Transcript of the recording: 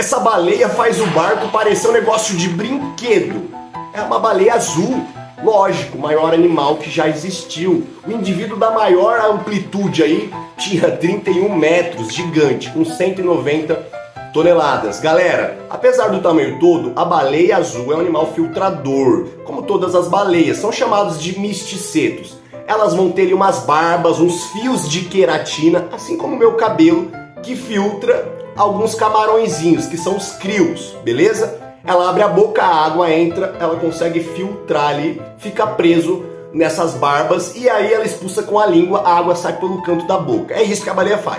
essa baleia faz o barco parecer um negócio de brinquedo. É uma baleia azul. Lógico, maior animal que já existiu. O indivíduo da maior amplitude aí tinha 31 metros, gigante, com 190 toneladas. Galera, apesar do tamanho todo, a baleia azul é um animal filtrador. Como todas as baleias, são chamados de misticetos. Elas vão ter ali umas barbas, uns fios de queratina, assim como o meu cabelo, que filtra alguns camarõezinhos, que são os crios, beleza? Ela abre a boca, a água entra, ela consegue filtrar ali, fica preso nessas barbas e aí ela expulsa com a língua, a água sai pelo canto da boca. É isso que a baleia faz.